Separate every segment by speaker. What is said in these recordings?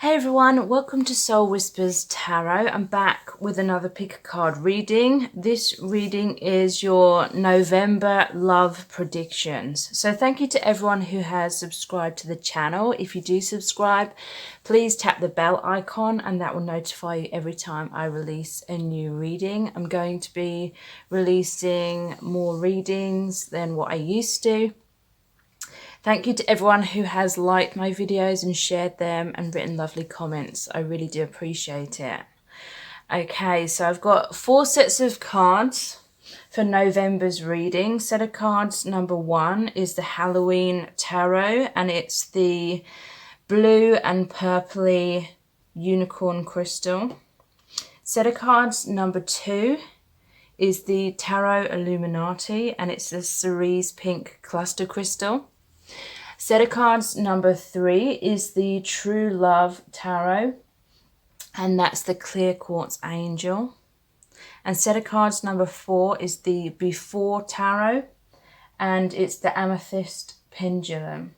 Speaker 1: Hey everyone, welcome to Soul Whispers Tarot. I'm back with another pick a card reading. This reading is your November love predictions. So thank you to everyone who has subscribed to the channel. If you do subscribe, please tap the bell icon and that will notify you every time I release a new reading. I'm going to be releasing more readings than what I used to. Thank you to everyone who has liked my videos and shared them and written lovely comments. I really do appreciate it. Okay, so I've got 4 sets of cards for November's reading. Set of cards number 1 is the Halloween Tarot, and it's the blue and purpley unicorn crystal. Set of cards number 2 is the Tarot Illuminati, and it's the cerise pink cluster crystal. Set of cards number 3 is the True Love Tarot, and that's the clear quartz angel. And set of cards number 4 is the Before Tarot, and it's the amethyst pendulum.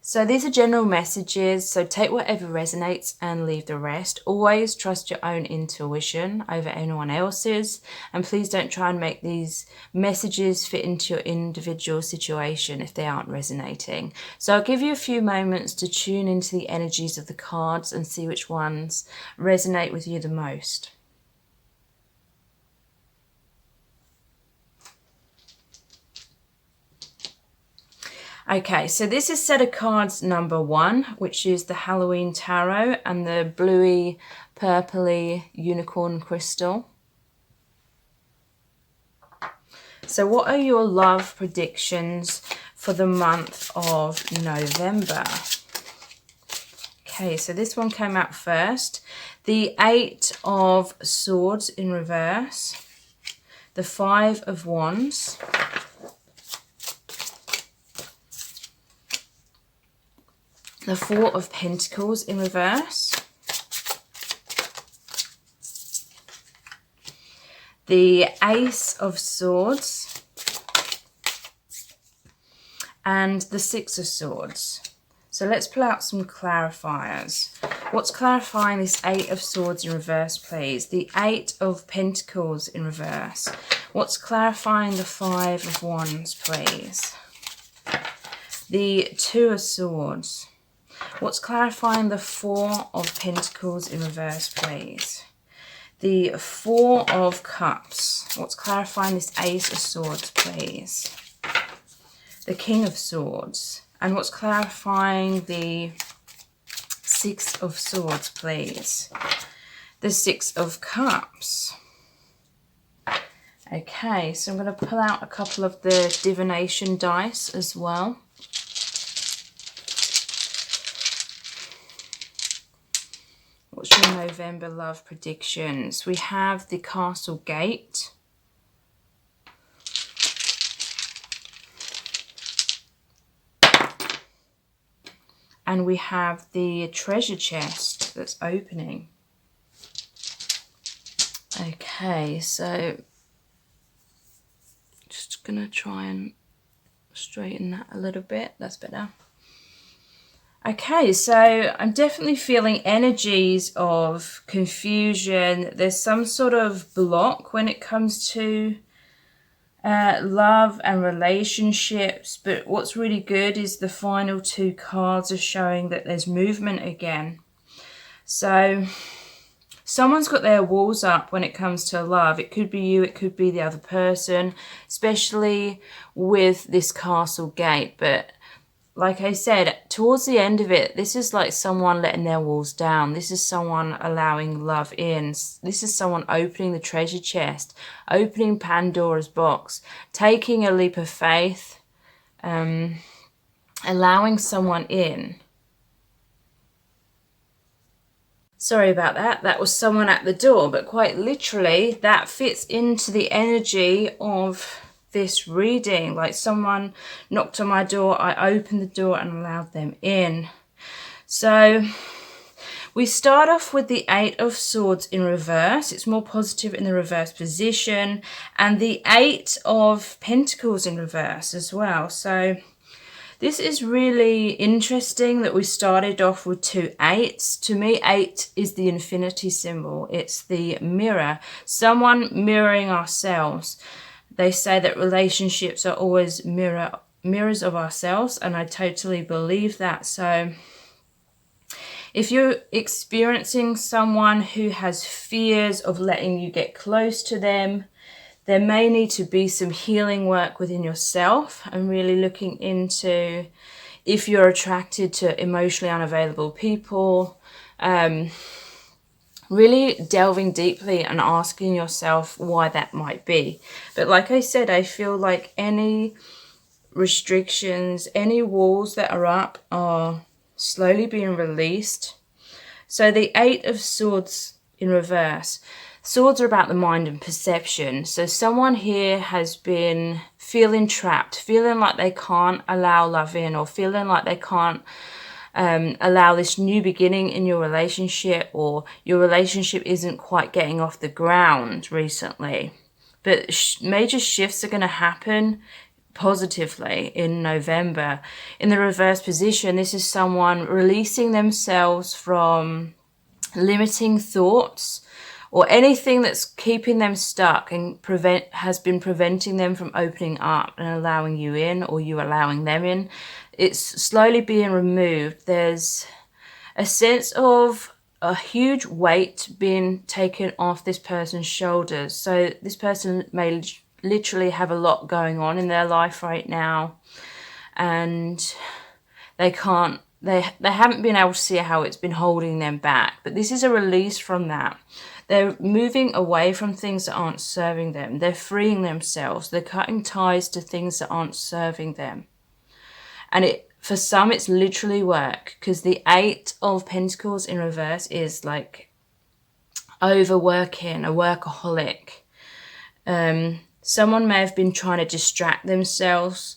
Speaker 1: So these are general messages, so take whatever resonates and leave the rest. Always trust your own intuition over anyone else's, and please don't try and make these messages fit into your individual situation if they aren't resonating. So I'll give you a few moments to tune into the energies of the cards and see which ones resonate with you the most. Okay, so this is set of cards number 1, which is the Halloween Tarot and the bluey, purpley unicorn crystal. So what are your love predictions for the month of November? Okay, so this one came out first. The 8 of Swords in reverse, the 5 of Wands, the 4 of Pentacles in reverse, the Ace of Swords, and the 6 of Swords. So let's pull out some clarifiers. What's clarifying this 8 of Swords in reverse, please? The 8 of Pentacles in reverse. What's clarifying the 5 of Wands, please? The 2 of Swords. What's clarifying the 4 of Pentacles in reverse, please? The 4 of Cups. What's clarifying this Ace of Swords, please? The King of Swords. And what's clarifying the 6 of Swords, please? The 6 of Cups. Okay, so I'm going to pull out a couple of the divination dice as well. What's your November love predictions? We have the Castle Gate. And we have the treasure chest that's opening. Okay, so just going to try and straighten that a little bit. That's better. Okay, so I'm definitely feeling energies of confusion. There's some sort of block when it comes to love and relationships, but what's really good is the final 2 cards are showing that there's movement again. So someone's got their walls up when it comes to love. It could be you, it could be the other person, especially with this Castle Gate. But like I said, towards the end of it, this is like someone letting their walls down. This is someone allowing love in. This is someone opening the treasure chest, opening Pandora's box, taking a leap of faith, allowing someone in. Sorry about that. That was someone at the door, but quite literally that fits into the energy of this reading. Like someone knocked on my door, I opened the door and allowed them in. So we start off with the 8 of Swords in reverse. It's more positive in the reverse position, and the 8 of Pentacles in reverse as well. So This is really interesting that we started off with 2 8s. To me, 8 is the infinity symbol. It's the mirror, someone mirroring ourselves. They say that relationships are always mirrors of ourselves, and I totally believe that. So if you're experiencing someone who has fears of letting you get close to them, there may need to be some healing work within yourself and really looking into if you're attracted to emotionally unavailable people, really delving deeply and asking yourself why that might be. But like I said, I feel like any restrictions, any walls that are up are slowly being released. So the 8 of Swords in reverse. Swords are about the mind and perception. So someone here has been feeling trapped, feeling like they can't allow love in, or feeling like they can't allow this new beginning in your relationship, or your relationship isn't quite getting off the ground recently. But major shifts are going to happen positively in November. In the reverse position, this is someone releasing themselves from limiting thoughts or anything that's keeping them stuck and has been preventing them from opening up and allowing you in, or you allowing them in. It's slowly being removed. There's a sense of a huge weight being taken off this person's shoulders. So this person may literally have a lot going on in their life right now, and they haven't been able to see how it's been holding them back. But this is a release from that. They're moving away from things that aren't serving them. They're freeing themselves. They're cutting ties to things that aren't serving them. And for some, it's literally work, because the 8 of Pentacles in reverse is like overworking, a workaholic. Someone may have been trying to distract themselves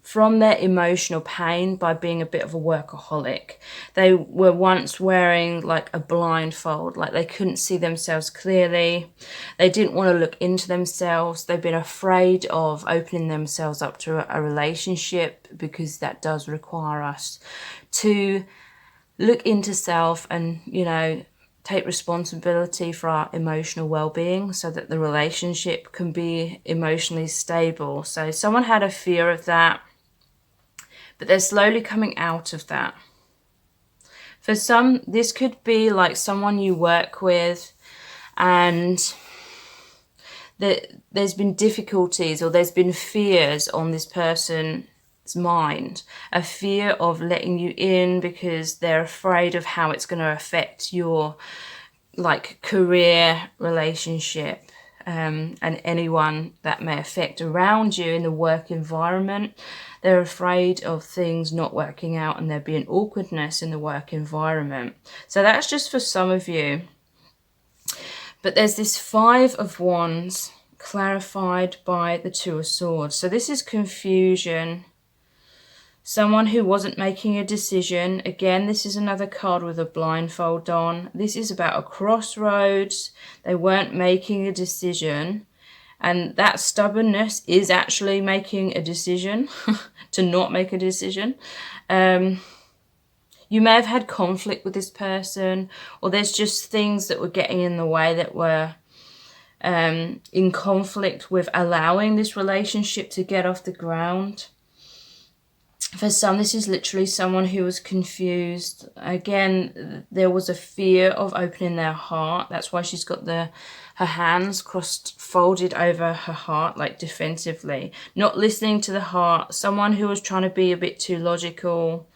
Speaker 1: from their emotional pain by being a bit of a workaholic. They were once wearing like a blindfold, like they couldn't see themselves clearly. They didn't want to look into themselves. They've been afraid of opening themselves up to a relationship, because that does require us to look into self and, take responsibility for our emotional well-being so that the relationship can be emotionally stable. So someone had a fear of that, but they're slowly coming out of that. For some, this could be like someone you work with, and there's been difficulties or there's been fears on this person's mind, a fear of letting you in because they're afraid of how it's going to affect your career, relationship, and anyone that may affect around you in the work environment. They're afraid of things not working out and there being awkwardness in the work environment. So that's just for some of you. But there's this 5 of Wands clarified by the 2 of Swords. So this is confusion. Someone who wasn't making a decision. Again, this is another card with a blindfold on. This is about a crossroads. They weren't making a decision. And that stubbornness is actually making a decision to not make a decision. You may have had conflict with this person, or there's just things that were getting in the way that were in conflict with allowing this relationship to get off the ground. For some, this is literally someone who was confused. Again, there was a fear of opening their heart. That's why she's got her hands folded over her heart, like defensively. Not listening to the heart. Someone who was trying to be a bit too logical,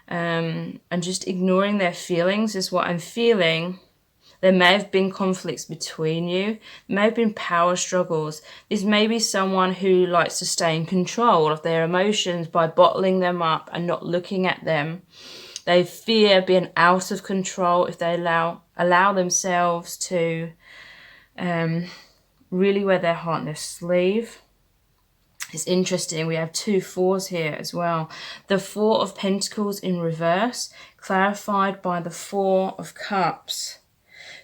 Speaker 1: and just ignoring their feelings is what I'm feeling. There may have been conflicts between you. There may have been power struggles. This may be someone who likes to stay in control of their emotions by bottling them up and not looking at them. They fear being out of control if they allow themselves to really wear their heart on their sleeve. It's interesting, we have 2 4s here as well. The 4 of Pentacles in reverse, clarified by the 4 of Cups.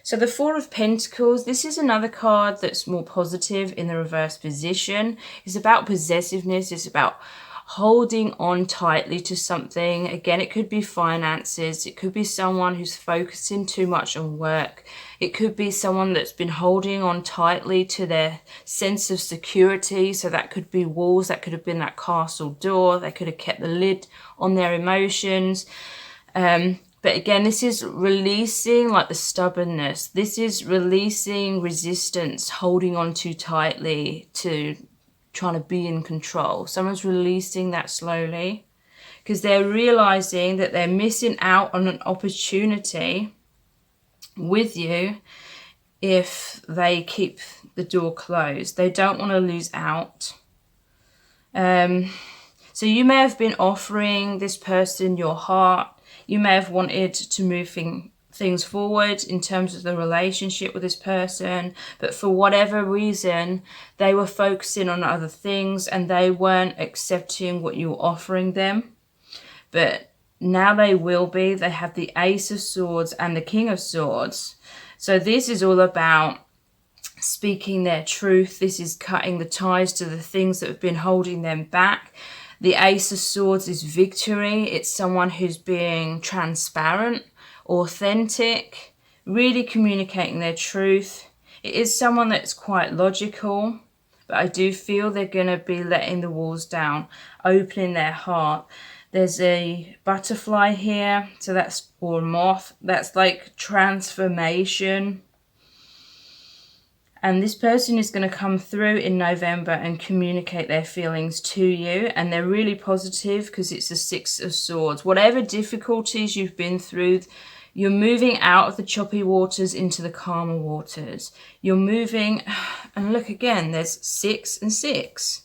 Speaker 1: So the 4 of Pentacles, this is another card that's more positive in the reverse position. It's about possessiveness. It's about holding on tightly to something. Again, it could be finances. It could be someone who's focusing too much on work. It could be someone that's been holding on tightly to their sense of security. So that could be walls. That could have been that castle door. They could have kept the lid on their emotions. But again, this is releasing like the stubbornness. This is releasing resistance, holding on too tightly to trying to be in control. Someone's releasing that slowly because they're realizing that they're missing out on an opportunity with you if they keep the door closed. They don't want to lose out. So you may have been offering this person your heart. You may have wanted to move things forward in terms of the relationship with this person, but for whatever reason, they were focusing on other things and they weren't accepting what you were offering them. But now they will be. They have the Ace of Swords and the King of Swords. So this is all about speaking their truth. This is cutting the ties to the things that have been holding them back. The Ace of Swords is victory. It's someone who's being transparent, authentic, really communicating their truth. It is someone that's quite logical, but I do feel they're going to be letting the walls down, opening their heart. There's a butterfly here, so that's, or moth, that's like transformation. And this person is going to come through in November and communicate their feelings to you. And they're really positive because it's the Six of Swords. Whatever difficulties you've been through, you're moving out of the choppy waters into the calmer waters. You're moving, and look again, there's 6 and 6.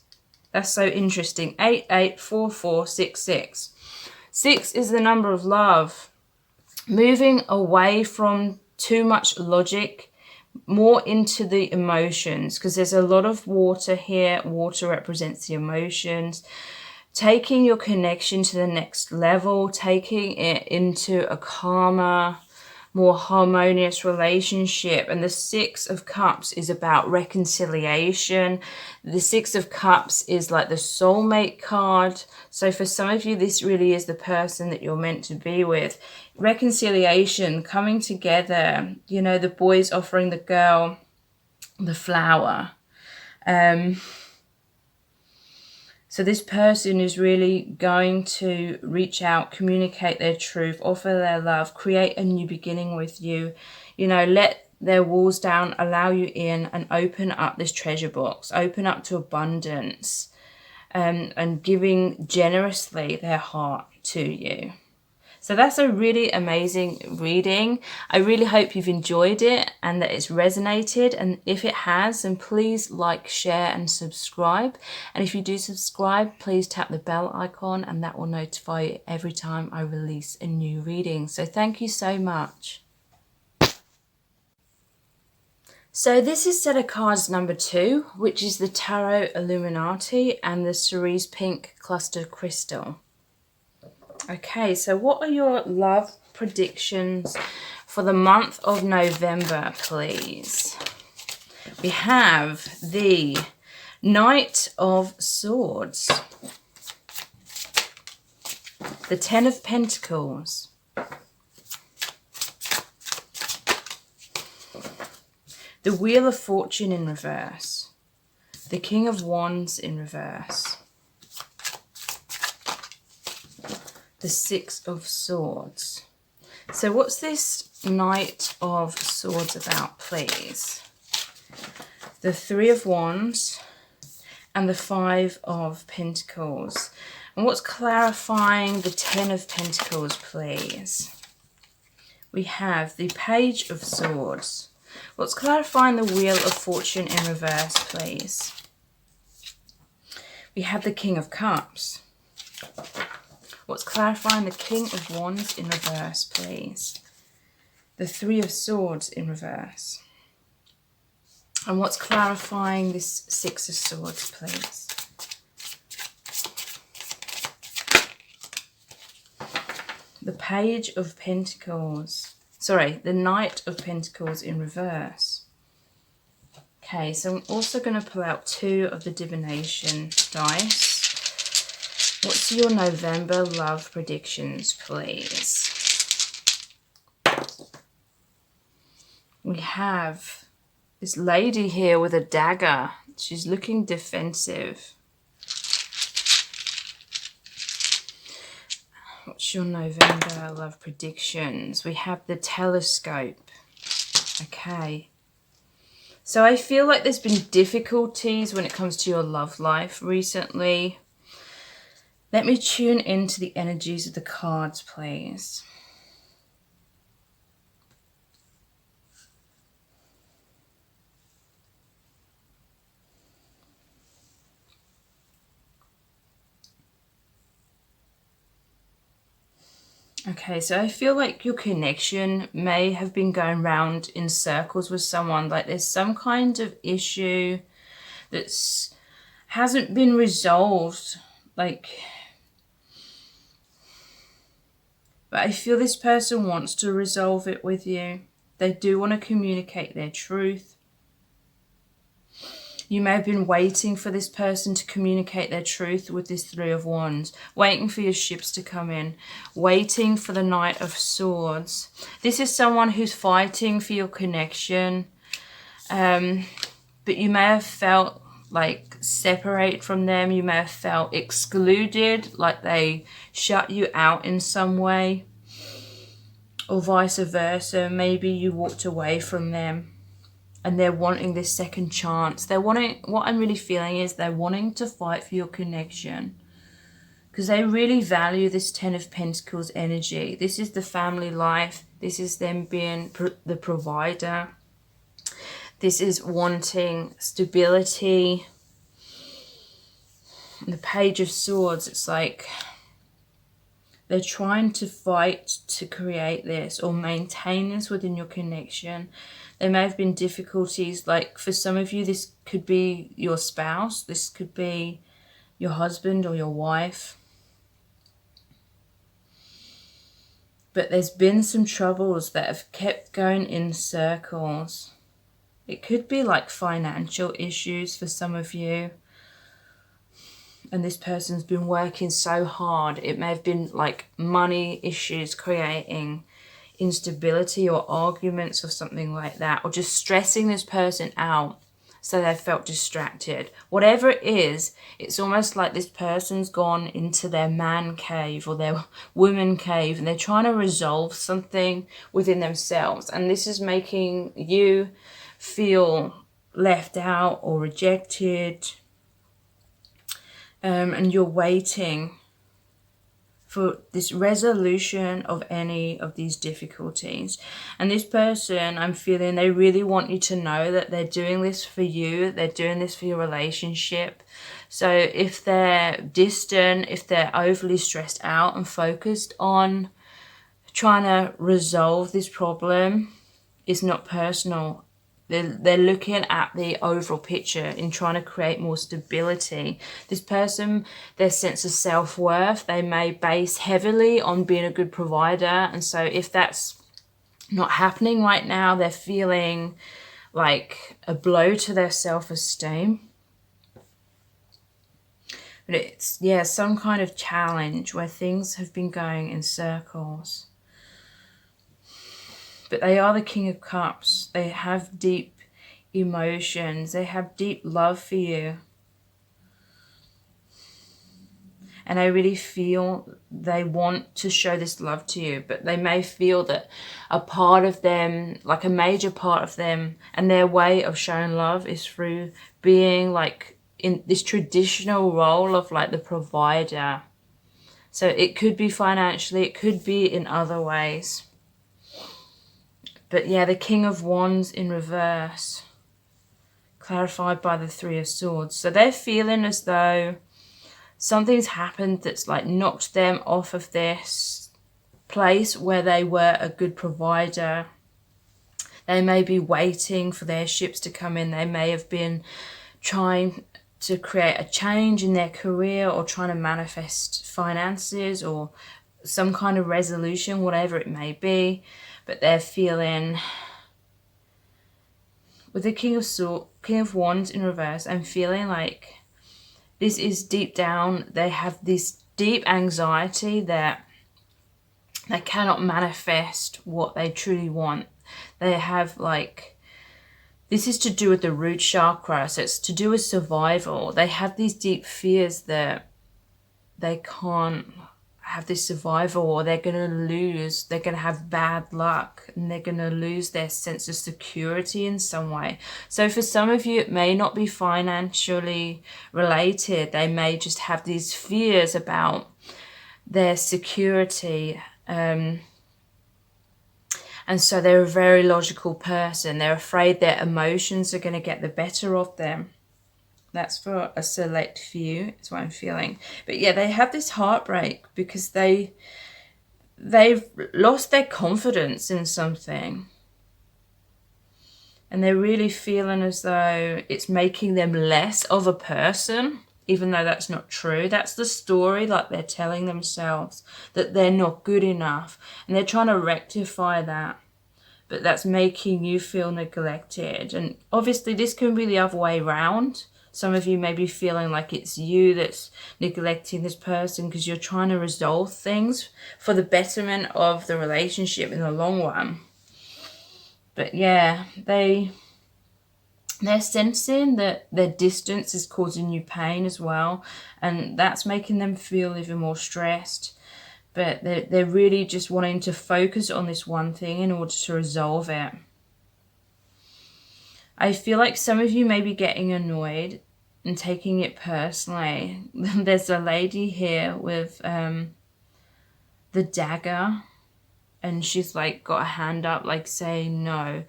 Speaker 1: That's so interesting. 8, 8, 4, 4, 6, 6. 6 is the number of love. Moving away from too much logic, more into the emotions, because there's a lot of water here. Water represents the emotions. Taking your connection to the next level, taking it into a calmer, more harmonious relationship. And the Six of Cups is about reconciliation. The Six of Cups is like the soulmate card. So for some of you, this really is the person that you're meant to be with. Reconciliation, coming together, you know, the boy's offering the girl the flower. So this person is really going to reach out, communicate their truth, offer their love, create a new beginning with you. You know, let their walls down, allow you in, and open up this treasure box, open up to abundance, and giving generously their heart to you. So that's a really amazing reading. I really hope you've enjoyed it and that it's resonated. And if it has, then please like, share and subscribe. And if you do subscribe, please tap the bell icon and that will notify you every time I release a new reading. So thank you so much. So this is set of cards number 2, which is the Tarot Illuminati and the Cerise Pink Cluster Crystal. Okay, so what are your love predictions for the month of November, please? We have the Knight of Swords, the Ten of Pentacles, the Wheel of Fortune in reverse, the King of Wands in reverse, the Six of Swords. So what's this Knight of Swords about, please? The Three of Wands and the Five of Pentacles. And what's clarifying the Ten of Pentacles, please? We have the Page of Swords. What's clarifying the Wheel of Fortune in reverse, please? We have the King of Cups. What's clarifying the King of Wands in reverse, please? The Three of Swords in reverse. And what's clarifying this Six of Swords, please? The Page of Pentacles. Sorry, the Knight of Pentacles in reverse. Okay, so I'm also going to pull out 2 of the divination dice. What's your November love predictions, please? We have this lady here with a dagger. She's looking defensive. What's your November love predictions? We have the telescope. Okay. So I feel like there's been difficulties when it comes to your love life recently. Let me tune into the energies of the cards, please. Okay, so I feel like your connection may have been going round in circles with someone. Like there's some kind of issue that's hasn't been resolved. But I feel this person wants to resolve it with you. They do want to communicate their truth. You may have been waiting for this person to communicate their truth with this Three of Wands, waiting for your ships to come in, waiting for the Knight of Swords. This is someone who's fighting for your connection, but you may have felt like separate from them. You may have felt excluded, like they shut you out in some way, or vice versa. Maybe you walked away from them. And they're wanting this second chance. They're wanting, what I'm really feeling is they're wanting to fight for your connection. Because they really value this Ten of Pentacles energy. This is the family life. This is them being the provider. This is wanting stability. And the Page of Swords, it's like they're trying to fight to create this or maintain this within your connection. There may have been difficulties, like for some of you, this could be your spouse, this could be your husband or your wife. But there's been some troubles that have kept going in circles. It could be like financial issues for some of you. And this person's been working so hard. It may have been like money issues creating instability or arguments or something like that, or just stressing this person out so they felt distracted. Whatever it is, it's almost like this person's gone into their man cave or their woman cave and they're trying to resolve something within themselves, and this is making you feel left out or rejected, and you're waiting for this resolution of any of these difficulties. And this person, I'm feeling they really want you to know that they're doing this for you. They're doing this for your relationship. So if they're distant, if they're overly stressed out and focused on trying to resolve this problem, it's not personal. They're looking at the overall picture in trying to create more stability. This person, their sense of self-worth, they may base heavily on being a good provider. And so if that's not happening right now, they're feeling like a blow to their self-esteem. But it's, yeah, some kind of challenge where things have been going in circles. But they are the King of Cups. They have deep emotions. They have deep love for you. And I really feel they want to show this love to you. But they may feel that a part of them, like a major part of them, and their way of showing love is through being like in this traditional role of like the provider. So it could be financially, it could be in other ways. But yeah, the King of Wands in reverse, clarified by the Three of Swords. So they're feeling as though something's happened that's like knocked them off of this place where they were a good provider. They may be waiting for their ships to come in. They may have been trying to create a change in their career or trying to manifest finances or some kind of resolution, whatever it may be. But they're feeling, with the King of Wands in reverse, I'm feeling like this is deep down, they have this deep anxiety that they cannot manifest what they truly want. They have like, this is to do with the root chakra, so it's to do with survival. They have these deep fears that they can't have this survival, or they're going to lose, they're going to have bad luck, and they're going to lose their sense of security in some way. So for some of you, it may not be financially related. They may just have these fears about their security. And so they're a very logical person. They're afraid their emotions are going to get the better of them. That's for a select few, is what I'm feeling. But yeah, they have this heartbreak because they've lost their confidence in something. And they're really feeling as though it's making them less of a person, even though that's not true. That's the story, like they're telling themselves, that they're not good enough. And they're trying to rectify that. But that's making you feel neglected. And obviously this can be the other way around. Some of you may be feeling like it's you that's neglecting this person because you're trying to resolve things for the betterment of the relationship in the long run. But yeah, they're sensing that their distance is causing you pain as well. And that's making them feel even more stressed. But they're really just wanting to focus on this one thing in order to resolve it. I feel like some of you may be getting annoyed and taking it personally. There's a lady here with the dagger, and she's like got a hand up like saying no.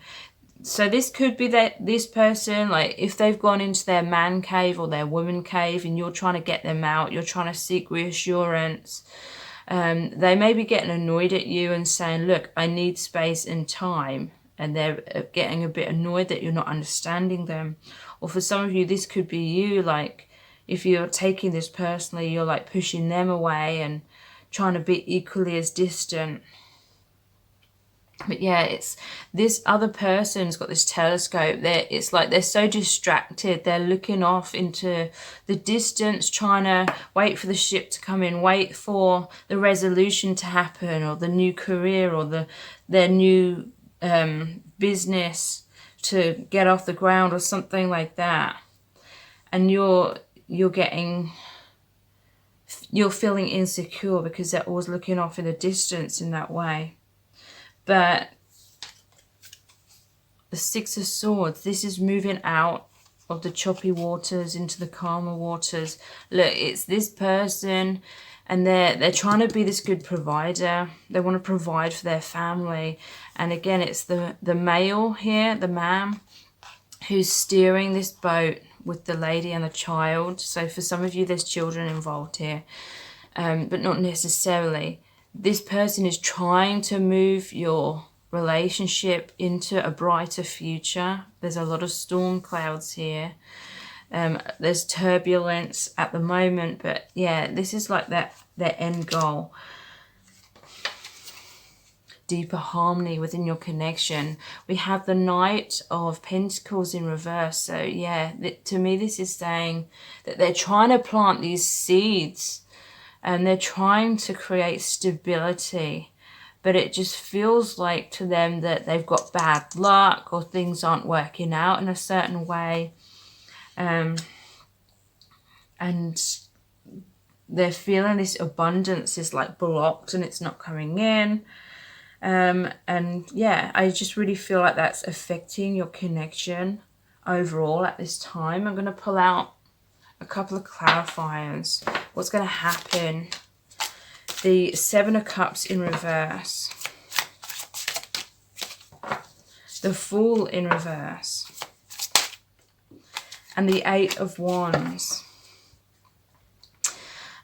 Speaker 1: So this could be that this person, like if they've gone into their man cave or their woman cave and you're trying to get them out, you're trying to seek reassurance. They may be getting annoyed at you and saying, look, I need space and time. And they're getting a bit annoyed that you're not understanding them. Or for some of you, this could be you, like if you're taking this personally, you're like pushing them away and trying to be equally as distant. But yeah, it's this other person's got this telescope. It's like they're so distracted. They're looking off into the distance, trying to wait for the ship to come in, wait for the resolution to happen, or the new career, or their new business to get off the ground, or something like that. And you're feeling insecure because they're always looking off in the distance in that way. But the Six of Swords, this is moving out of the choppy waters into the calmer waters. Look, it's this person, and they're trying to be this good provider. They want to provide for their family. And again, it's the male here, the man, who's steering this boat with the lady and the child. So for some of you, there's children involved here, but not necessarily. This person is trying to move your relationship into a brighter future. There's a lot of storm clouds here. There's turbulence at the moment, but yeah, this is like their end goal. Deeper harmony within your connection. We have the Knight of Pentacles in reverse. So yeah, to me this is saying that they're trying to plant these seeds and they're trying to create stability, but it just feels like to them that they've got bad luck or things aren't working out in a certain way. And they're feeling this abundance is like blocked and it's not coming in. And yeah, I just really feel like that's affecting your connection overall at this time. I'm going to pull out a couple of clarifiers. What's going to happen? The Seven of Cups in reverse. The Fool in reverse. And the Eight of Wands.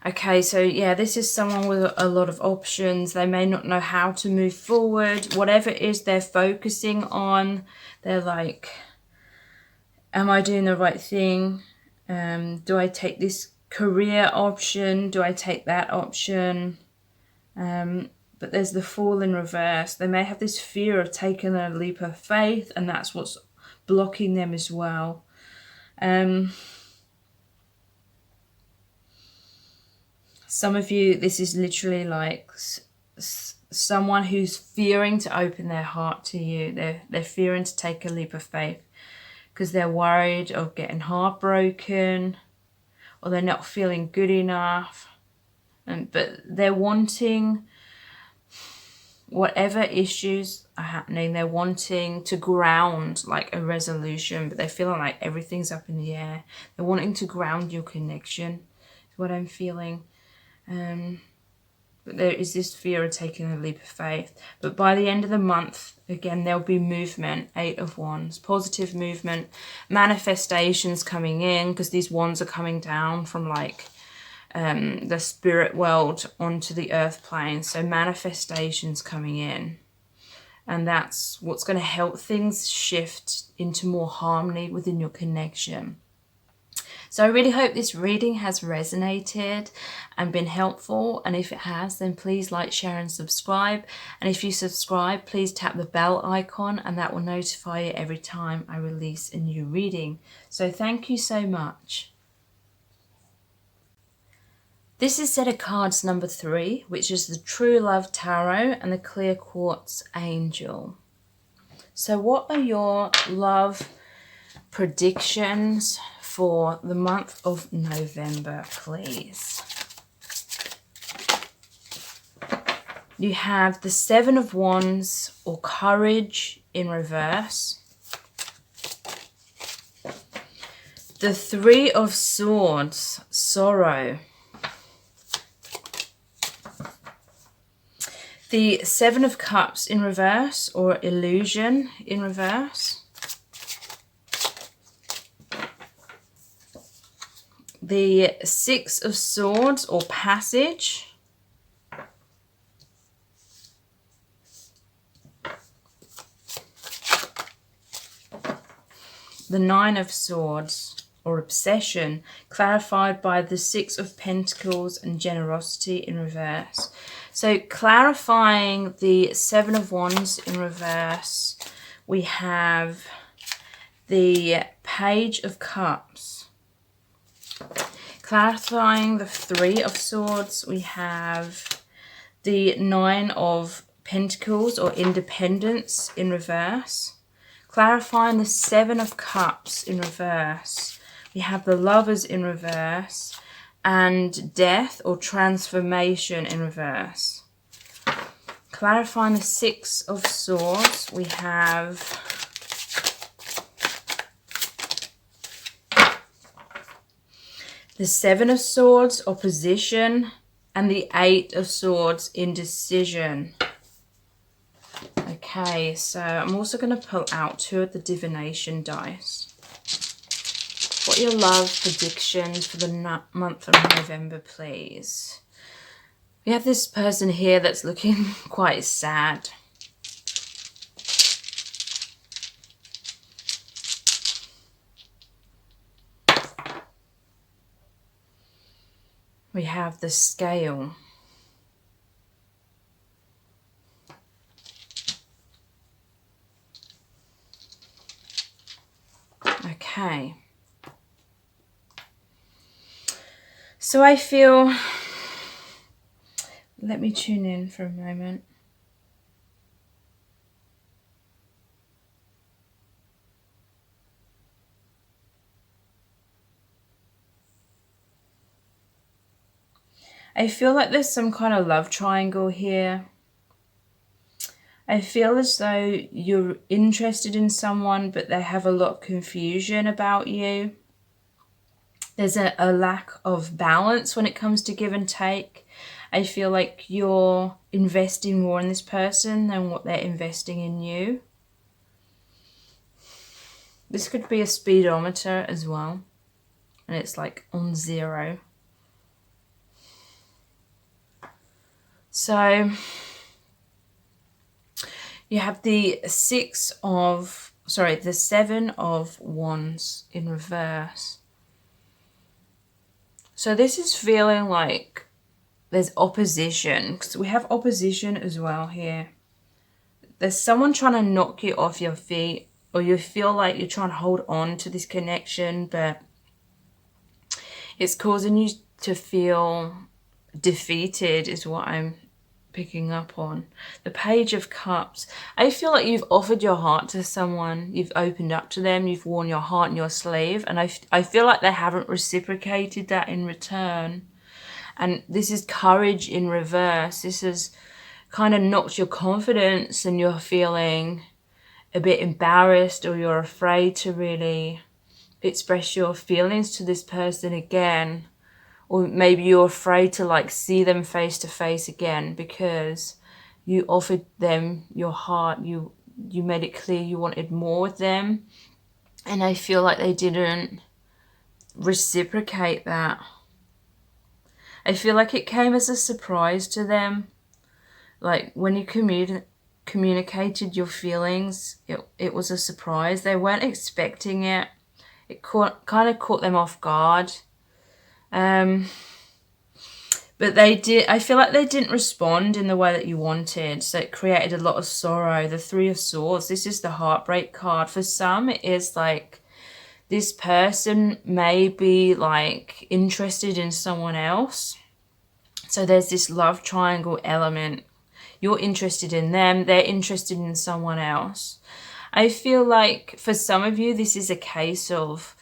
Speaker 1: Okay, so yeah, this is someone with a lot of options. They may not know how to move forward. Whatever it is they're focusing on, they're like, am I doing the right thing? Do I take this career option? Do I take that option? But there's the Fool in reverse. They may have this fear of taking a leap of faith, and that's what's blocking them as well. Some of you, this is literally like someone who's fearing to open their heart to you. They're fearing to take a leap of faith because they're worried of getting heartbroken, or they're not feeling good enough. But they're wanting, whatever issues are happening, they're wanting to ground like a resolution, but they're feeling like everything's up in the air. They're wanting to ground your connection, is what I'm feeling. But there is this fear of taking a leap of faith. But by the end of the month, again, there'll be movement. 8 of Wands, positive movement, manifestations coming in, because these wands are coming down from like the spirit world onto the earth plane. So manifestations coming in. And that's what's going to help things shift into more harmony within your connection. So I really hope this reading has resonated and been helpful. And if it has, then please like, share and subscribe. And if you subscribe, please tap the bell icon and that will notify you every time I release a new reading. So thank you so much. This is set of cards number 3, which is the True Love Tarot and the Clear Quartz Angel. So what are your love predictions for the month of November, please? You have the 7 of Wands, or courage, in reverse. The 3 of Swords, sorrow. The 7 of Cups in reverse, or illusion in reverse. The 6 of Swords, or passage. The 9 of Swords, or obsession, clarified by the 6 of Pentacles and generosity in reverse. So clarifying the 7 of Wands in reverse, we have the Page of Cups. Clarifying the 3 of Swords, we have the 9 of Pentacles, or independence, in reverse. Clarifying the 7 of Cups in reverse, we have the Lovers in reverse, and death or transformation in reverse. Clarifying the 6 of Swords, we have the 7 of Swords, opposition, and the 8 of Swords, indecision. Okay, so I'm also going to pull out 2 of the divination dice. What are your love predictions for the month of November, please? We have this person here that's looking quite sad. We have the Scale. Okay. So I feel, let me tune in for a moment. I feel like there's some kind of love triangle here. I feel as though you're interested in someone, but they have a lot of confusion about you. There's a lack of balance when it comes to give and take. I feel like you're investing more in this person than what they're investing in you. This could be a speedometer as well. And it's like on 0. So you have the 7 of Wands in reverse. So this is feeling like there's opposition, because we have opposition as well here. There's someone trying to knock you off your feet, or you feel like you're trying to hold on to this connection, but it's causing you to feel defeated is what I'm picking up on. The Page of Cups. I feel like you've offered your heart to someone, you've opened up to them, you've worn your heart on your sleeve, and I feel like they haven't reciprocated that in return. And this is courage in reverse. This has kind of knocked your confidence, and you're feeling a bit embarrassed, or you're afraid to really express your feelings to this person again. Or maybe you're afraid to like see them face to face again because you offered them your heart. You made it clear you wanted more with them. And I feel like they didn't reciprocate that. I feel like it came as a surprise to them. Like when you communicated your feelings, it was a surprise. They weren't expecting it. It kind of caught them off guard. But they did, I feel like they didn't respond in the way that you wanted. So it created a lot of sorrow. The Three of Swords, this is the heartbreak card. For some, it is like this person may be like interested in someone else. So there's this love triangle element. You're interested in them, they're interested in someone else. I feel like for some of you, this is a case of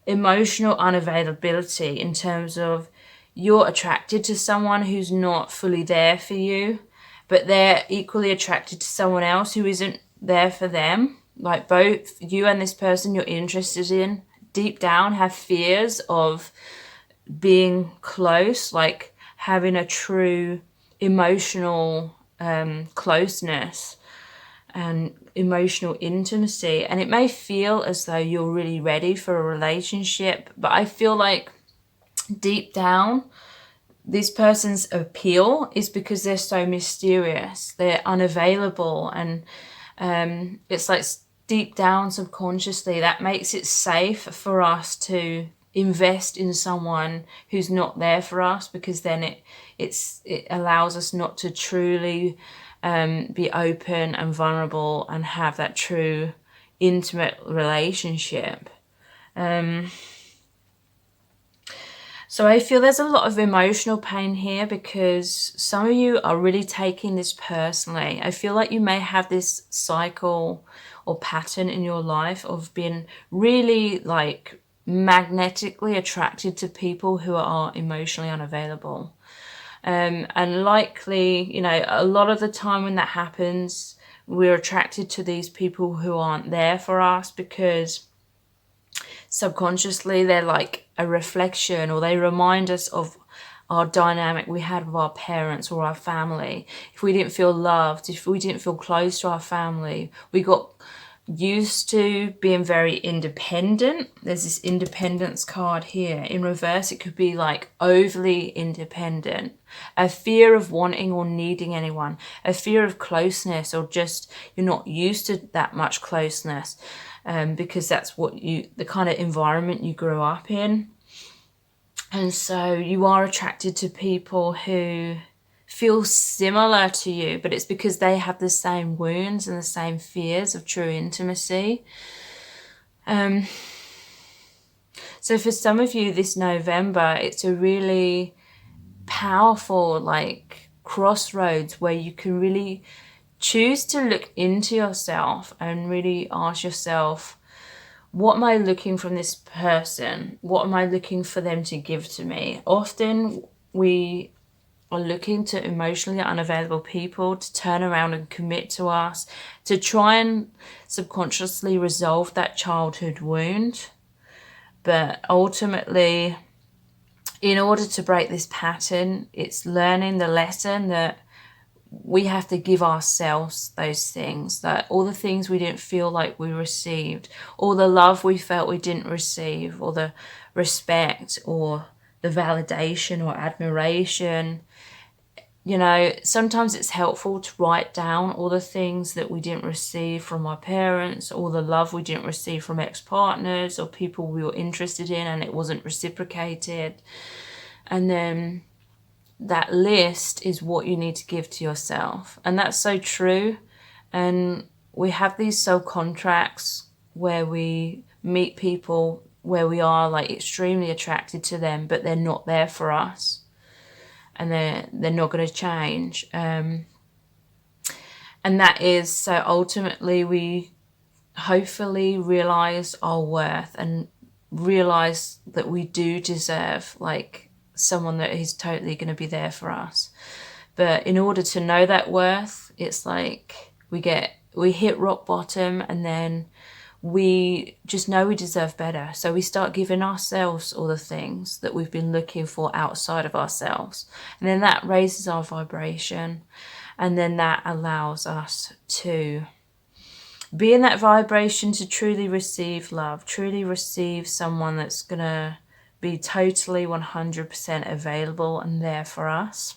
Speaker 1: emotional unavailability in terms of you're attracted to someone who's not fully there for you, but they're equally attracted to someone else who isn't there for them. Like both you and this person you're interested in deep down have fears of being close, like having a true emotional closeness and emotional intimacy. And it may feel as though you're really ready for a relationship, but I feel like deep down this person's appeal is because they're so mysterious, they're unavailable, and it's like deep down subconsciously that makes it safe for us to invest in someone who's not there for us, because then it allows us not to truly be open and vulnerable and have that true intimate relationship. So I feel there's a lot of emotional pain here because some of you are really taking this personally. I feel like you may have this cycle or pattern in your life of being really like magnetically attracted to people who are emotionally unavailable. And likely, you know, a lot of the time when that happens, we're attracted to these people who aren't there for us because subconsciously they're like a reflection, or they remind us of our dynamic we had with our parents or our family. If we didn't feel loved, if we didn't feel close to our family, we got used to being very independent. There's this independence card here. In reverse, it could be like overly independent, a fear of wanting or needing anyone, a fear of closeness, or just you're not used to that much closeness. Because that's what the kind of environment you grew up in. And so you are attracted to people who feel similar to you, but it's because they have the same wounds and the same fears of true intimacy. So for some of you this November, it's a really powerful like crossroads where you can really choose to look into yourself and really ask yourself, what am I looking from this person? What am I looking for them to give to me? Often we are looking to emotionally unavailable people to turn around and commit to us, to try and subconsciously resolve that childhood wound. But ultimately, in order to break this pattern, it's learning the lesson that we have to give ourselves those things, that all the things we didn't feel like we received, all the love we felt we didn't receive, or the respect or the validation or admiration. You know, sometimes it's helpful to write down all the things that we didn't receive from our parents, all the love we didn't receive from ex-partners or people we were interested in and it wasn't reciprocated. And then that list is what you need to give to yourself. And that's so true. And we have these soul contracts where we meet people where we are like extremely attracted to them, but they're not there for us. and they're not going to change. And that is, so ultimately we hopefully realize our worth and realize that we do deserve like someone that is totally going to be there for us. But in order to know that worth, it's like we hit rock bottom, and then we just know we deserve better. So we start giving ourselves all the things that we've been looking for outside of ourselves. And then that raises our vibration. And then that allows us to be in that vibration to truly receive love, truly receive someone that's going to be totally 100% available and there for us.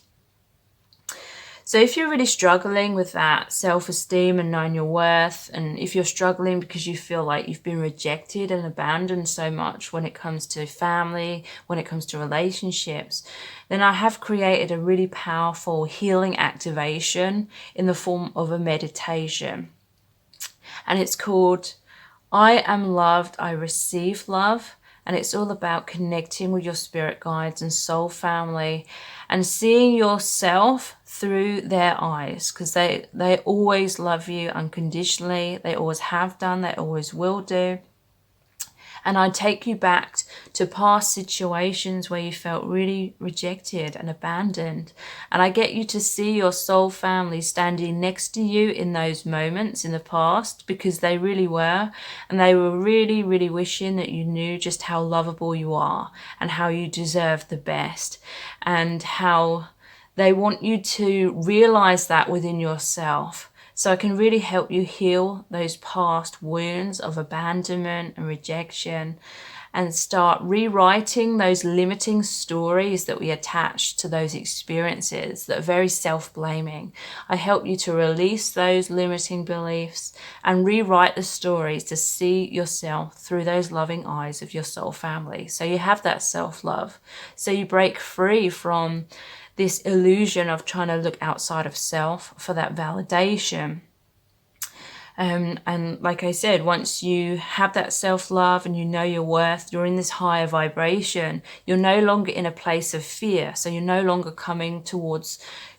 Speaker 1: So if you're really struggling with that self-esteem and knowing your worth, and if you're struggling because you feel like you've been rejected and abandoned so much when it comes to family, when it comes to relationships, then I have created a really powerful healing activation in the form of a meditation. And it's called I Am Loved, I Receive Love. And it's all about connecting with your spirit guides and soul family and seeing yourself through their eyes, because they always love you unconditionally. They always have done, they always will do. And I take you back to past situations where you felt really rejected and abandoned. And I get you to see your soul family standing next to you in those moments in the past, because they really were. And they were really, really wishing that you knew just how lovable you are and how you deserve the best, and how they want you to realize that within yourself. So I can really help you heal those past wounds of abandonment and rejection, and start rewriting those limiting stories that we attach to those experiences that are very self-blaming. I help you to release those limiting beliefs and rewrite the stories to see yourself through those loving eyes of your soul family. So you have that self-love. So you break free from this illusion of trying to look outside of self for that validation. And like I said, once you have that self-love and you know your worth, you're in this higher vibration. You're no longer in a place of fear. So you're no longer coming to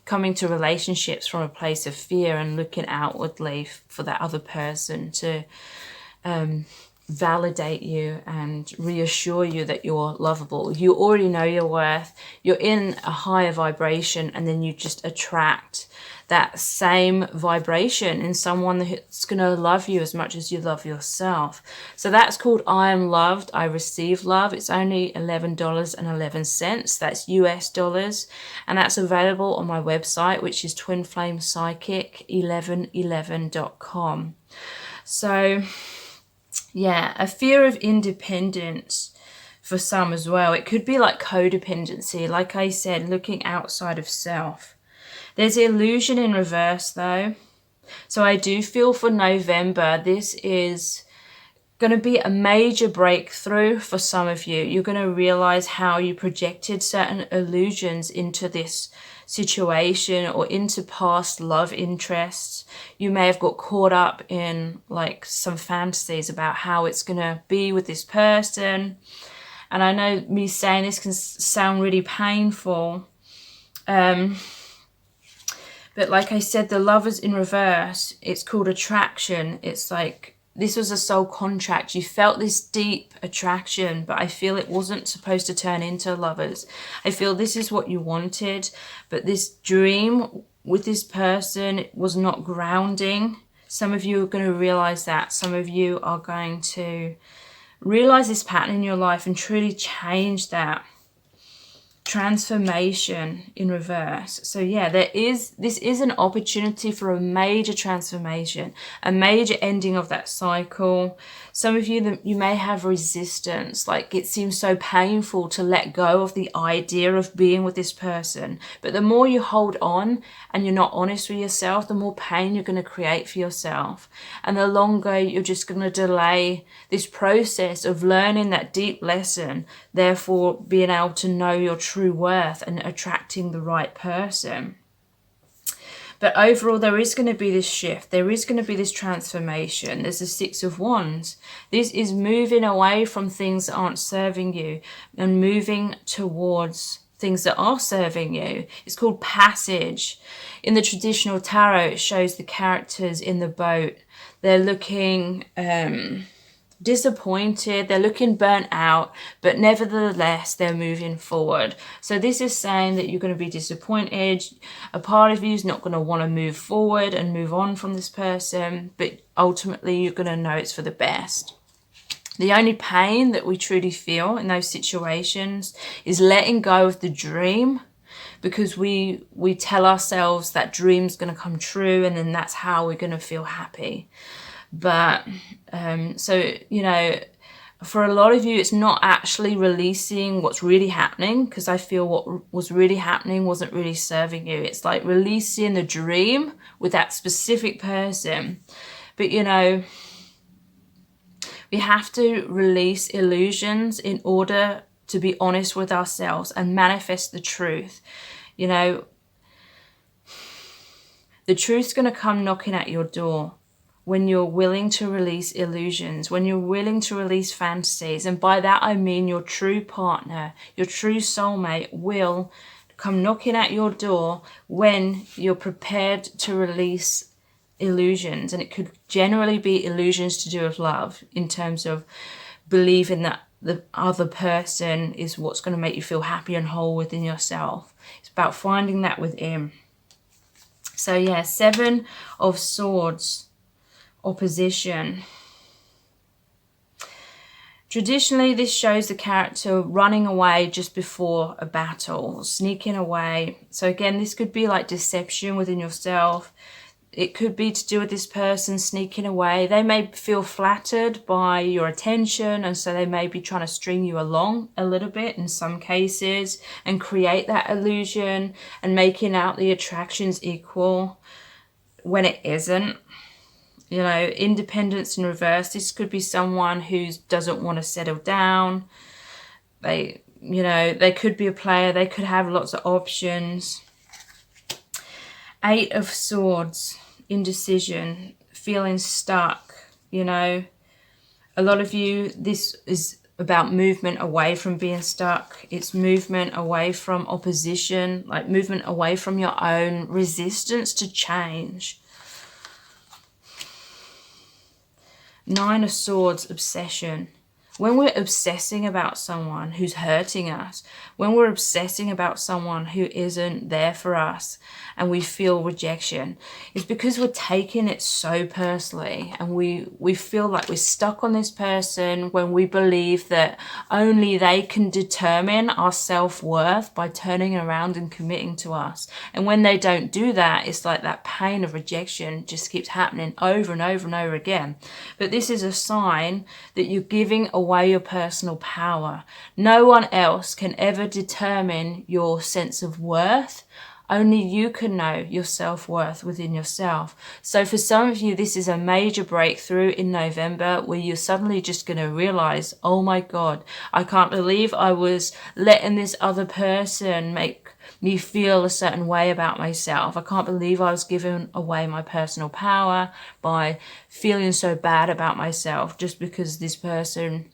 Speaker 1: relationships from a place of fear and looking outwardly for that other person to validate you and reassure you that you're lovable. You already know your worth. You're in a higher vibration, and then you just attract that same vibration in someone that's going to love you as much as you love yourself. So that's called I Am Loved, I Receive Love. It's only $11.11. That's US dollars. And that's available on my website, which is twinflamepsychic1111.com. So yeah, a fear of independence for some as well. It could be like codependency, like I said, looking outside of self. There's illusion in reverse though. So I do feel for November, this is going to be a major breakthrough for some of you. You're going to realize how you projected certain illusions into this situation or into past love interests. You may have got caught up in like some fantasies about how it's going to be with this person. And I know me saying this can sound really painful. But like I said, the Lovers in reverse, it's called attraction. It's like, this was a soul contract. You felt this deep attraction, but I feel it wasn't supposed to turn into lovers. I feel this is what you wanted, but this dream with this person was not grounding. Some of you are going to realize that. Some of you are going to realize this pattern in your life and truly change that. Transformation in reverse. So yeah, this is an opportunity for a major transformation, a major ending of that cycle. Some of you, you may have resistance, like it seems so painful to let go of the idea of being with this person. But the more you hold on and you're not honest with yourself, the more pain you're going to create for yourself. And the longer you're just going to delay this process of learning that deep lesson, therefore being able to know your true worth and attracting the right person. But overall, there is going to be this shift. There is going to be this transformation. There's the Six of Wands. This is moving away from things that aren't serving you and moving towards things that are serving you. It's called passage. In the traditional tarot, it shows the characters in the boat. They're looking disappointed, they're looking burnt out, but nevertheless they're moving forward. So this is saying that you're going to be disappointed. A part of you is not going to want to move forward and move on from this person, but ultimately you're going to know it's for the best. The only pain that we truly feel in those situations is letting go of the dream, because we tell ourselves that dream's going to come true and then that's how we're going to feel happy. But so, you know, for a lot of you, it's not actually releasing what's really happening, because I feel what was really happening wasn't really serving you. It's like releasing the dream with that specific person. But, you know, we have to release illusions in order to be honest with ourselves and manifest the truth. You know, the truth's going to come knocking at your door when you're willing to release illusions, when you're willing to release fantasies. And by that I mean your true partner, your true soulmate will come knocking at your door when you're prepared to release illusions. And it could generally be illusions to do with love, in terms of believing that the other person is what's going to make you feel happy and whole within yourself. It's about finding that within. So yeah, 7 of Swords. Opposition. Traditionally, this shows the character running away just before a battle, sneaking away. So again, this could be like deception within yourself. It could be to do with this person sneaking away. They may feel flattered by your attention, and so they may be trying to string you along a little bit in some cases and create that illusion and making out the attractions equal when it isn't. You know, independence in reverse. This could be someone who doesn't want to settle down. They, you know, they could be a player. They could have lots of options. 8 of Swords. Indecision. Feeling stuck. You know, a lot of you, this is about movement away from being stuck. It's movement away from opposition, like movement away from your own resistance to change. 9 of Swords, obsession. When we're obsessing about someone who's hurting us, when we're obsessing about someone who isn't there for us and we feel rejection, it's because we're taking it so personally, and we feel like we're stuck on this person when we believe that only they can determine our self-worth by turning around and committing to us. And when they don't do that, it's like that pain of rejection just keeps happening over and over and over again. But this is a sign that you're giving away your personal power. No one else can ever determine your sense of worth. Only you can know your self-worth within yourself. So for some of you, this is a major breakthrough in November, where you're suddenly just going to realize, oh my God, I can't believe I was letting this other person make me feel a certain way about myself. I can't believe I was giving away my personal power by feeling so bad about myself just because this person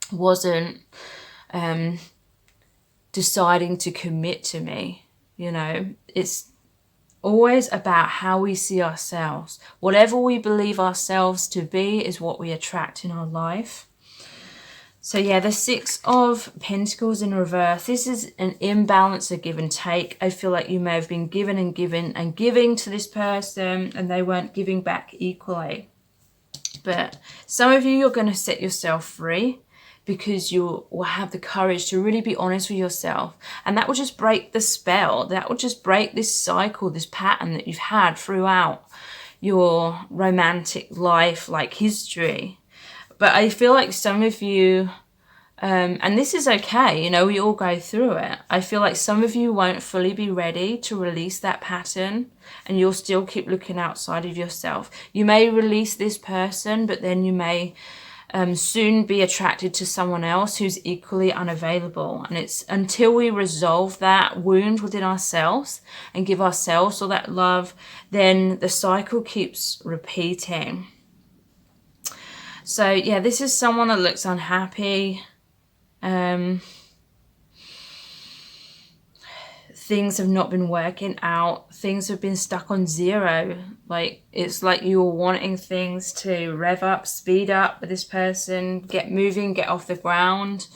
Speaker 1: wasn't deciding to commit to me. You know, it's always about how we see ourselves. Whatever we believe ourselves to be is what we attract in our life. So yeah, the 6 of Pentacles in reverse. This is an imbalance of give and take. I feel like you may have been given and given and giving to this person, and they weren't giving back equally. But some of you, you're going to set yourself free, because you will have the courage to really be honest with yourself. And that will just break the spell. That will just break this cycle, this pattern that you've had throughout your romantic life, like history. But I feel like some of you, and this is okay, you know, we all go through it. I feel like some of you won't fully be ready to release that pattern, and you'll still keep looking outside of yourself. You may release this person, but then you may soon be attracted to someone else who's equally unavailable. And it's until we resolve that wound within ourselves and give ourselves all that love, then the cycle keeps repeating. So yeah, this is someone that looks unhappy. things have not been working out. Things have been stuck on zero. Like, it's like you're wanting things to rev up, speed up with this person, get moving, get off the ground.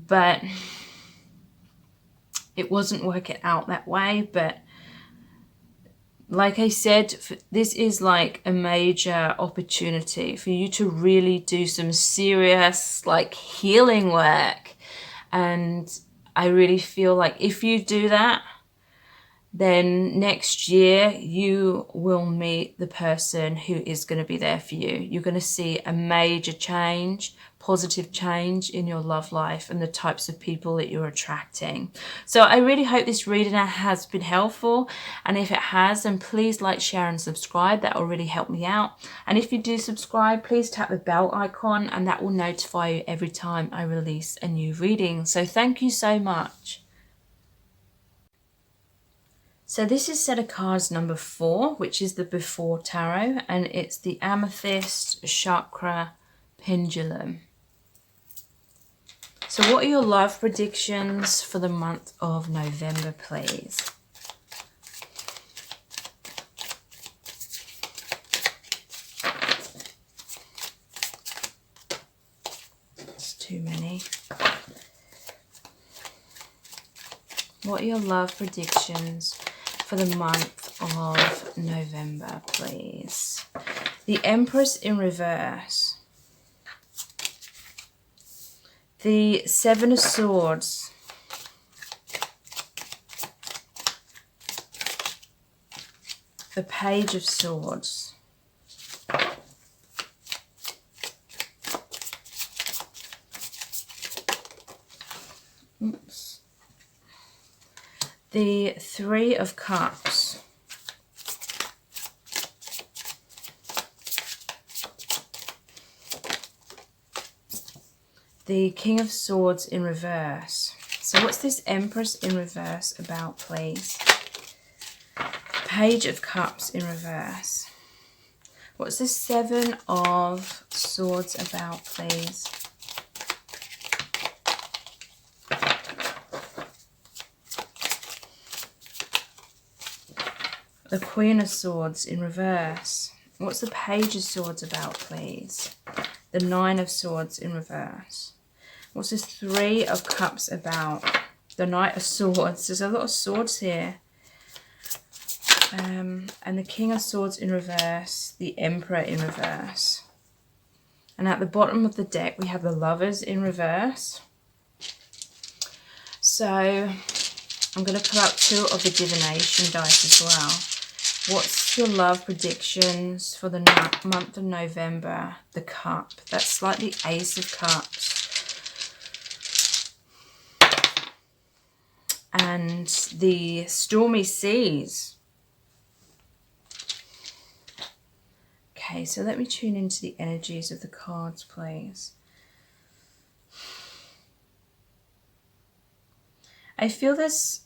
Speaker 1: But it wasn't working out that way. But like I said, this is like a major opportunity for you to really do some serious like healing work. And I really feel like if you do that, then next year you will meet the person who is going to be there for you. You're going to see a major change, positive change in your love life and the types of people that you're attracting. So I really hope this reading has been helpful. And if it has, then please like, share and subscribe. That will really help me out. And if you do subscribe, please tap the bell icon and that will notify you every time I release a new reading. So thank you so much. So this is set of cards number 4, which is the Before Tarot, and it's the Amethyst Chakra Pendulum. So what are your love predictions for the month of November, please? It's too many. What are your love predictions for the month of November, please? The Empress in reverse. The Seven of Swords. The Page of Swords. Oops. The Three of Cups. The King of Swords in reverse. So what's this Empress in reverse about, please? Page of Cups in reverse. What's this Seven of Swords about, please? The Queen of Swords in reverse. What's the Page of Swords about, please? The Nine of Swords in reverse. What's this Three of Cups about? The Knight of Swords. There's a lot of swords here. And the King of Swords in reverse. The Emperor in reverse. And at the bottom of the deck, we have the Lovers in reverse. So I'm going to pull out 2 of the divination dice as well. What's your love predictions for the month of November? The Cup. That's like the Ace of Cups. And the Stormy Seas. Okay, so let me tune into the energies of the cards, please. I feel there's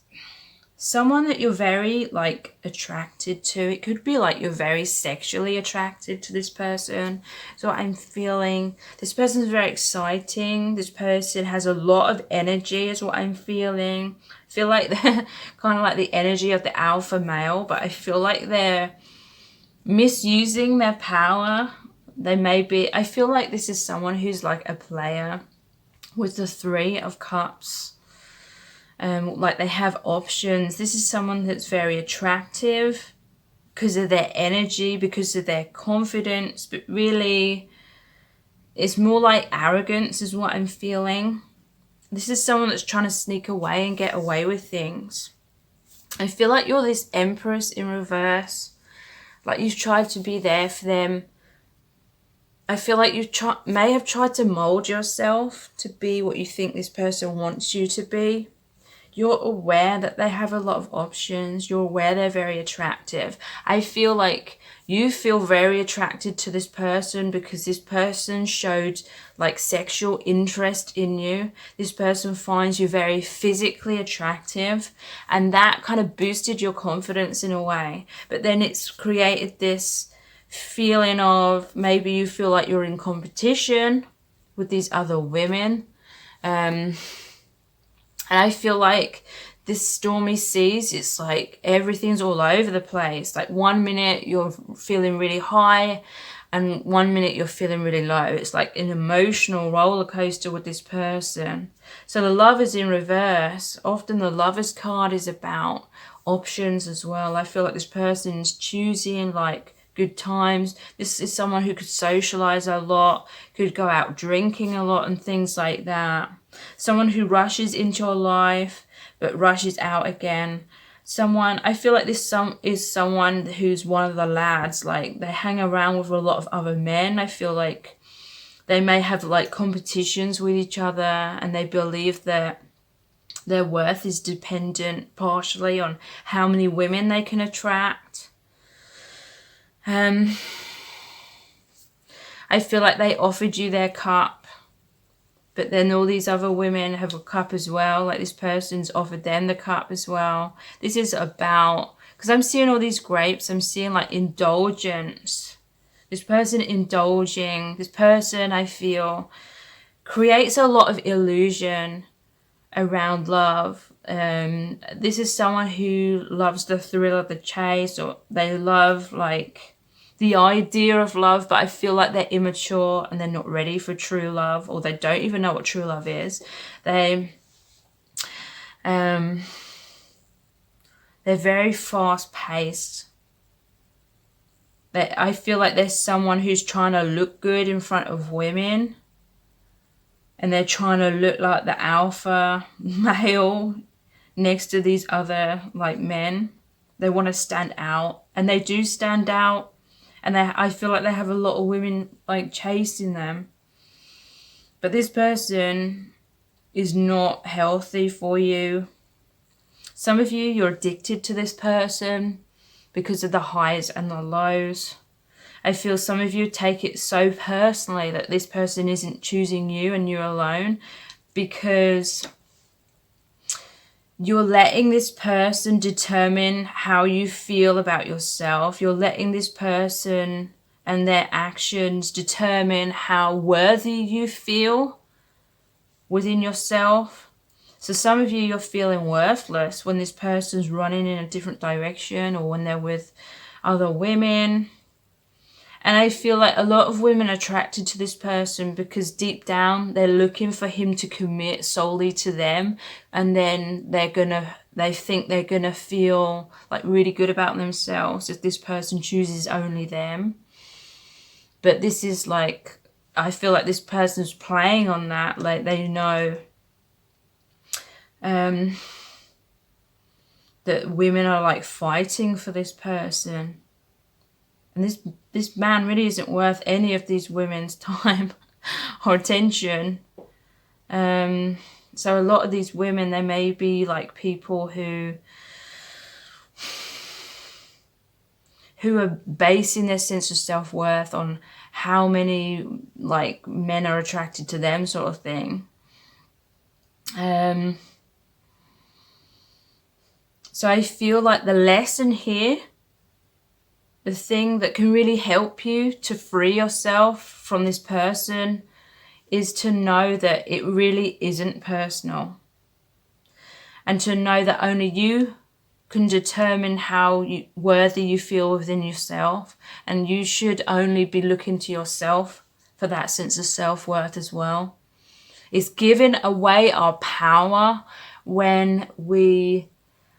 Speaker 1: someone that you're very like attracted to. It could be like you're very sexually attracted to this person. So I'm feeling this person's very exciting. This person has a lot of energy is what I'm feeling. I feel like they're kind of like the energy of the alpha male, but I feel like they're misusing their power. They may be, I feel like this is someone who's like a player with the Three of Cups. Like they have options. This is someone that's very attractive because of their energy, because of their confidence, but really it's more like arrogance is what I'm feeling. This is someone that's trying to sneak away and get away with things. I feel like you're this Empress in reverse. Like you've tried to be there for them. I feel like you may have tried to mold yourself to be what you think this person wants you to be. You're aware that they have a lot of options. You're aware they're very attractive. I feel like you feel very attracted to this person because this person showed like sexual interest in you. This person finds you very physically attractive and that kind of boosted your confidence in a way. But then it's created this feeling of maybe you feel like you're in competition with these other women. And I feel like this stormy seas, it's like everything's all over the place. Like 1 minute you're feeling really high and 1 minute you're feeling really low. It's like an emotional roller coaster with this person. So the love is in reverse. Often the Lovers card is about options as well. I feel like this person is choosing like good times. This is someone who could socialize a lot, could go out drinking a lot and things like that. Someone who rushes into your life but rushes out again. Someone, I feel like this is someone who's one of the lads, like they hang around with a lot of other men. I feel like they may have like competitions with each other, and they believe that their worth is dependent partially on how many women they can attract. I feel like they offered you their cup, but then all these other women have a cup as well. Like this person's offered them the cup as well. This is about, because I'm seeing all these grapes, I'm seeing like indulgence. This person indulging, this person I feel creates a lot of illusion around love. This is someone who loves the thrill of the chase, or they love like the idea of love, but I feel like they're immature and they're not ready for true love, or they don't even know what true love is. They're very fast paced. I feel like there's someone who's trying to look good in front of women, and they're trying to look like the alpha male next to these other like men. They want to stand out, and they do stand out. And I feel like they have a lot of women like chasing them. But this person is not healthy for you. Some of you, you're addicted to this person because of the highs and the lows. I feel some of you take it so personally that this person isn't choosing you and you're alone, because you're letting this person determine how you feel about yourself. You're letting this person and their actions determine how worthy you feel within yourself. So some of you, you're feeling worthless when this person's running in a different direction, or when they're with other women. And I feel like a lot of women are attracted to this person because deep down they're looking for him to commit solely to them, and then they think they're gonna feel like really good about themselves if this person chooses only them. But this is like, I feel like this person's playing on that. Like they know that women are like fighting for this person. And this man really isn't worth any of these women's time or attention. So a lot of these women, they may be like people who are basing their sense of self-worth on how many like men are attracted to them, sort of thing. So I feel like the lesson here, the thing that can really help you to free yourself from this person, is to know that it really isn't personal. And to know that only you can determine how worthy you feel within yourself. And you should only be looking to yourself for that sense of self-worth as well. It's giving away our power when we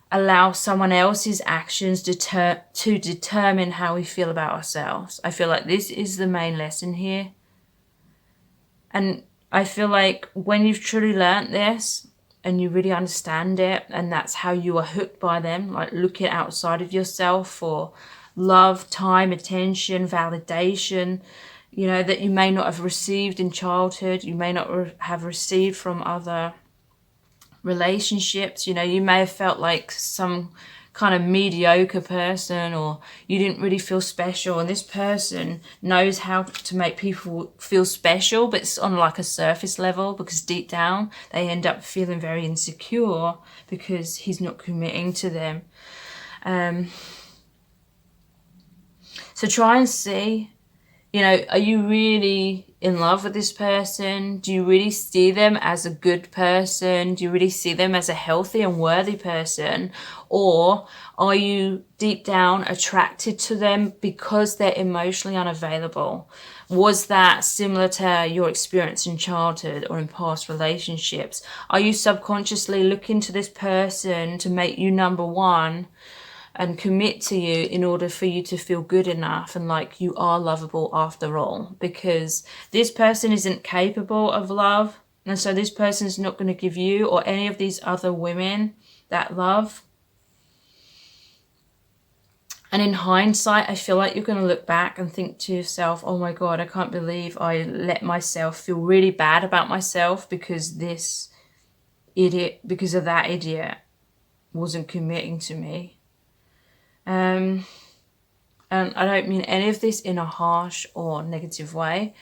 Speaker 1: allow someone else's actions to determine how we feel about ourselves. I feel like this is the main lesson here. And I feel like when you've truly learnt this and you really understand it, and that's how you are hooked by them, like looking outside of yourself for love, time, attention, validation, you know, that you may not have received in childhood, you may not have received from other relationships. You know, you may have felt like some kind of mediocre person, or you didn't really feel special, and this person knows how to make people feel special, but it's on like a surface level, because deep down they end up feeling very insecure because he's not committing to them. So try and see, you know, are you really in love with this person? Do you really see them as a good person? Do you really see them as a healthy and worthy person? Or are you deep down attracted to them because they're emotionally unavailable? Was that similar to your experience in childhood or in past relationships? Are you subconsciously looking to this person to make you number one and commit to you in order for you to feel good enough and like you are lovable after all? Because this person isn't capable of love, and so this person is not going to give you or any of these other women that love. And in hindsight, I feel like you're going to look back and think to yourself, oh my God, I can't believe I let myself feel really bad about myself because this idiot, because of that idiot, wasn't committing to me. And I don't mean any of this in a harsh or negative way.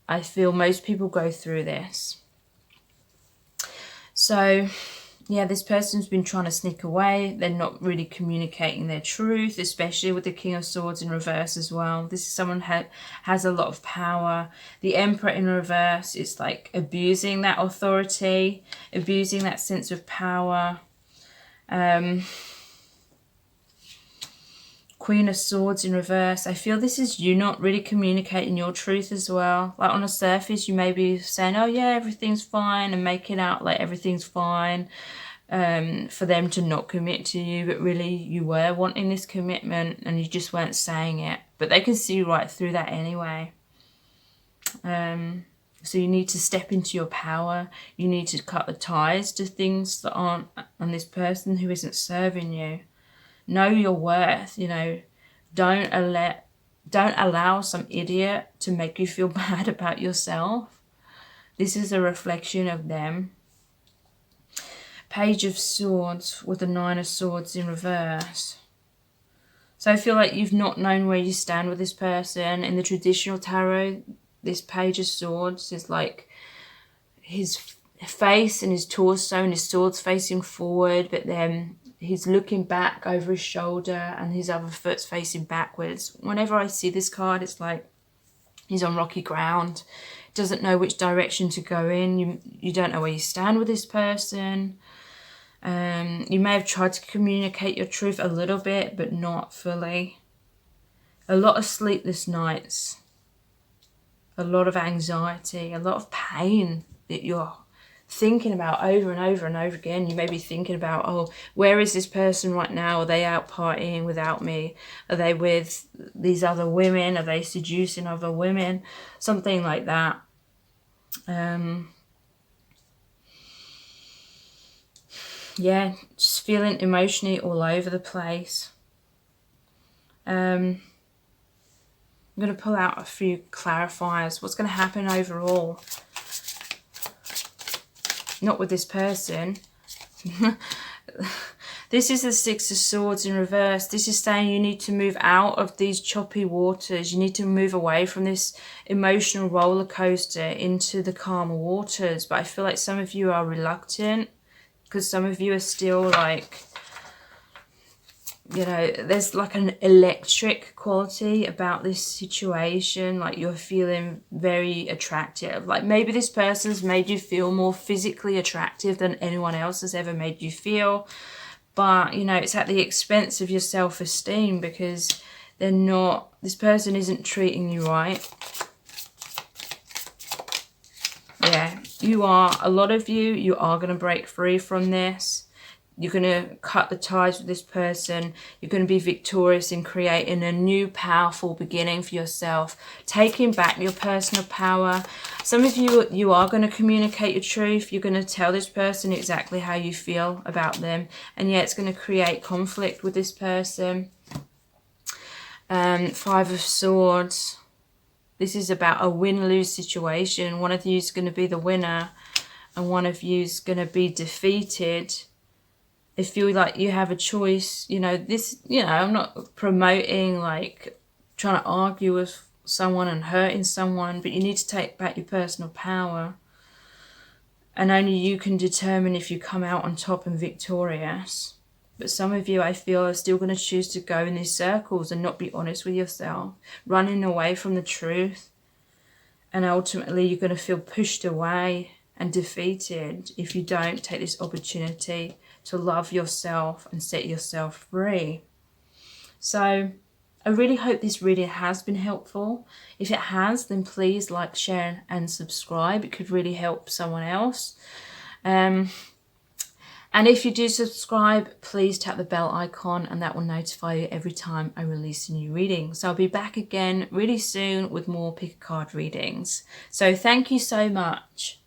Speaker 1: I feel most people go through this. So, yeah, this person's been trying to sneak away. They're not really communicating their truth, especially with the King of Swords in reverse as well. This is someone who has a lot of power. The Emperor in reverse is like abusing that authority, abusing that sense of power. Queen of Swords in reverse. I feel this is you not really communicating your truth as well. Like on the surface, you may be saying, oh yeah, everything's fine, and making out like everything's fine for them to not commit to you. But really, you were wanting this commitment and you just weren't saying it. But they can see right through that anyway. So you need to step into your power. You need to cut the ties to things that aren't on this person who isn't serving you. Know your worth, you know. Don't allow some idiot to make you feel bad about yourself. This is a reflection of them. Page of Swords with the Nine of Swords in reverse. So I feel like you've not known where you stand with this person. In the traditional tarot, this Page of Swords is like his face and his torso and his swords facing forward, but then he's looking back over his shoulder and his other foot's facing backwards. Whenever I see this card, it's like he's on rocky ground, doesn't know which direction to go in. You don't know where you stand with this person. You may have tried to communicate your truth a little bit, but not fully. A lot of sleepless nights, a lot of anxiety, a lot of pain that you're thinking about over and over and over again. You may be thinking about, oh, where is this person right now? Are they out partying without me? Are they with these other women? Are they seducing other women? Something like that. Yeah, just feeling emotionally all over the place. I'm going to pull out a few clarifiers. What's going to happen overall? Not with this person. This is the Six of Swords in reverse. This is saying you need to move out of these choppy waters. You need to move away from this emotional roller coaster into the calmer waters. But I feel like some of you are reluctant because some of you are still like, you know, there's like an electric quality about this situation. Like you're feeling very attractive. Like maybe this person's made you feel more physically attractive than anyone else has ever made you feel. But, you know, it's at the expense of your self-esteem because this person isn't treating you right. Yeah, a lot of you are going to break free from this. You're going to cut the ties with this person. You're going to be victorious in creating a new powerful beginning for yourself. Taking back your personal power. Some of you are going to communicate your truth. You're going to tell this person exactly how you feel about them. And yeah, it's going to create conflict with this person. Five of Swords. This is about a win-lose situation. One of you is going to be the winner and one of you is going to be defeated. I feel like you have a choice. You know, I'm not promoting like trying to argue with someone and hurting someone, but you need to take back your personal power. And only you can determine if you come out on top and victorious. But some of you, I feel, are still going to choose to go in these circles and not be honest with yourself, running away from the truth. And ultimately, you're going to feel pushed away and defeated if you don't take this opportunity to love yourself and set yourself free. So I really hope this reading has been helpful. If it has, then please like, share and subscribe. It could really help someone else. And if you do subscribe, please tap the bell icon and that will notify you every time I release a new reading. So I'll be back again really soon with more pick a card readings. So thank you so much.